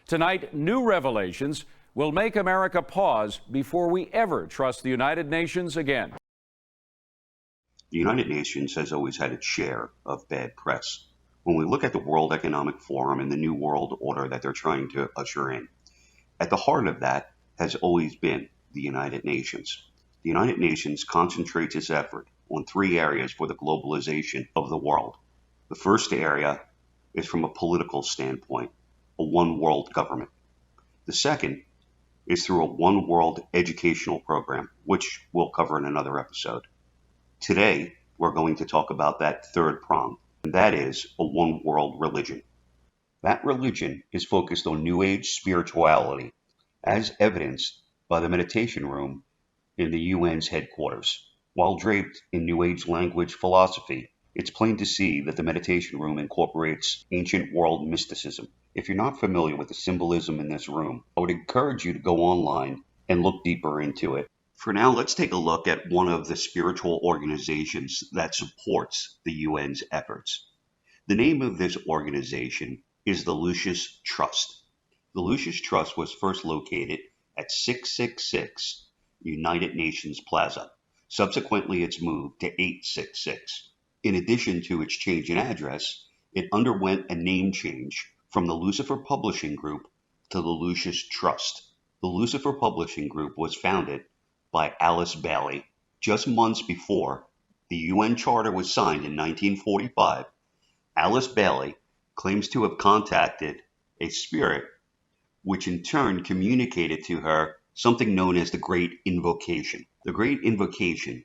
Tonight, new revelations will make America pause before we ever trust the United Nations again. The United Nations has always had its share of bad press. When we look at the World Economic Forum and the New World Order that they're trying to usher in, at the heart of that has always been the United Nations. The United Nations concentrates its effort on three areas for the globalization of the world. The first area is from a political standpoint, a one world government. The second is through a one world educational program, which we'll cover in another episode. Today, we're going to talk about that third prong, and that is a one world religion. That religion is focused on New Age spirituality, as evidenced by the meditation room in the UN's headquarters. While draped in New Age language philosophy, it's plain to see that the meditation room incorporates ancient world mysticism. If you're not familiar with the symbolism in this room, I would encourage you to go online and look deeper into it. For now, let's take a look at one of the spiritual organizations that supports the UN's efforts. The name of this organization is the Lucifer Trust. The Lucifer Trust was first located at 666 United Nations Plaza. Subsequently, it's moved to 866. In addition to its change in address, it underwent a name change from the Lucifer Publishing Group to the Lucifer Trust. The Lucifer Publishing Group was founded by Alice Bailey. Just months before the UN Charter was signed in 1945, Alice Bailey claims to have contacted a spirit, which in turn communicated to her something known as the Great Invocation. The Great Invocation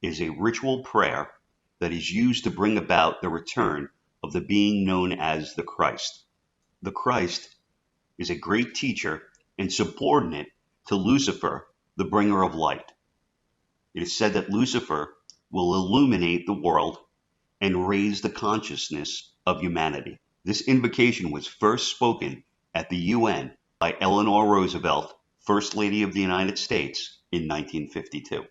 is a ritual prayer that is used to bring about the return of the being known as the Christ. The Christ is a great teacher and subordinate to Lucifer, the bringer of light. It is said that Lucifer will illuminate the world and raise the consciousness of humanity. This invocation was first spoken at the UN by Eleanor Roosevelt, First Lady of the United States, in 1952.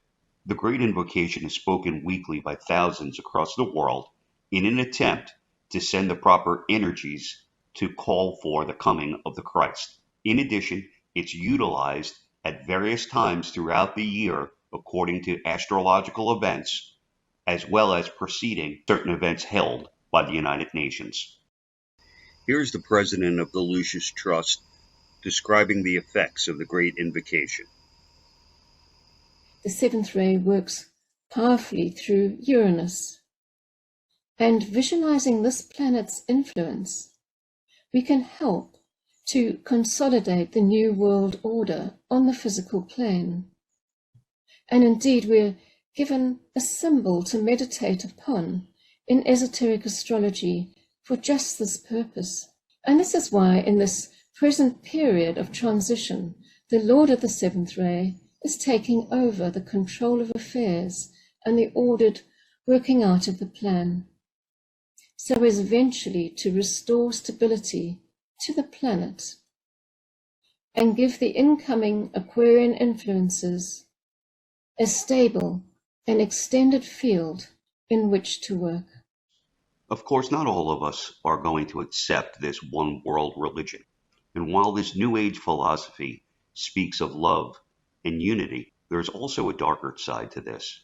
The Great Invocation is spoken weekly by thousands across the world in an attempt to send the proper energies to call for the coming of the Christ. In addition, it's utilized at various times throughout the year according to astrological events, as well as preceding certain events held by the United Nations. Here's the president of the Lucifer Trust describing the effects of the Great Invocation. The seventh ray works powerfully through Uranus. And visualizing this planet's influence, we can help to consolidate the new world order on the physical plane. And indeed, we're given a symbol to meditate upon in esoteric astrology for just this purpose. And this is why in this present period of transition, the Lord of the seventh ray is taking over the control of affairs and the ordered working out of the plan, so as eventually to restore stability to the planet and give the incoming Aquarian influences a stable and extended field in which to work. Of course, not all of us are going to accept this one world religion. And while this New Age philosophy speaks of love and unity, there's also a darker side to this.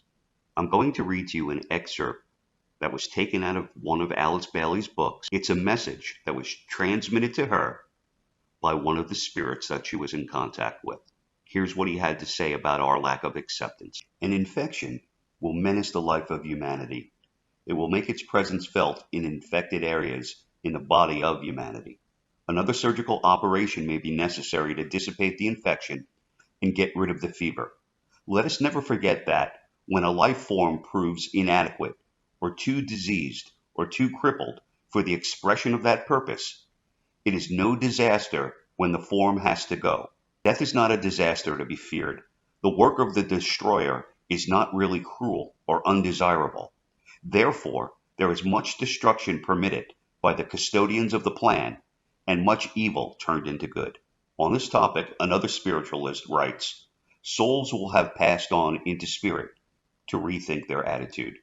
I'm going to read to you an excerpt that was taken out of one of Alice Bailey's books. It's a message that was transmitted to her by one of the spirits that she was in contact with. Here's what he had to say about our lack of acceptance. An infection will menace the life of humanity. It will make its presence felt in infected areas in the body of humanity. Another surgical operation may be necessary to dissipate the infection and get rid of the fever. Let us never forget that when a life form proves inadequate or too diseased or too crippled for the expression of that purpose, it is no disaster when the form has to go. Death is not a disaster to be feared. The work of the destroyer is not really cruel or undesirable. Therefore, there is much destruction permitted by the custodians of the plan and much evil turned into good. On this topic, another spiritualist writes, souls will have passed on into spirit to rethink their attitude.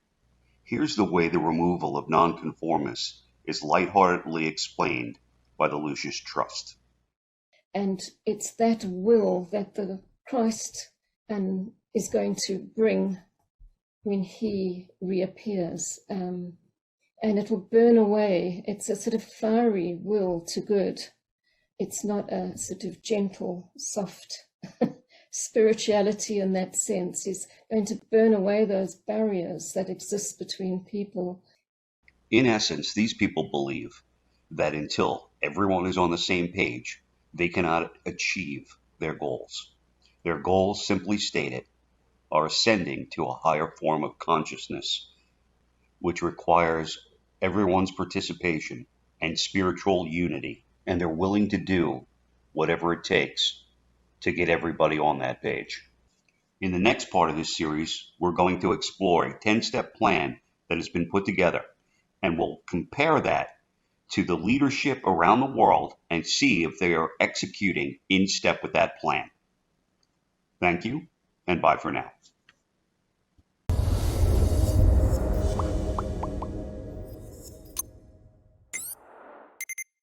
Here's the way the removal of nonconformists is lightheartedly explained by the Lucifer Trust. And it's that will that the Christ is going to bring when he reappears. And it will burn away. It's a sort of fiery will to good. It's not a sort of gentle, soft spirituality in that sense. He's going to burn away those barriers that exist between people. In essence, these people believe that until everyone is on the same page, they cannot achieve their goals. Their goals, simply stated, are ascending to a higher form of consciousness, which requires everyone's participation and spiritual unity, and they're willing to do whatever it takes to get everybody on that page. In the next part of this series, we're going to explore a 10-step plan that has been put together, and we'll compare that to the leadership around the world and see if they are executing in step with that plan. Thank you, and bye for now.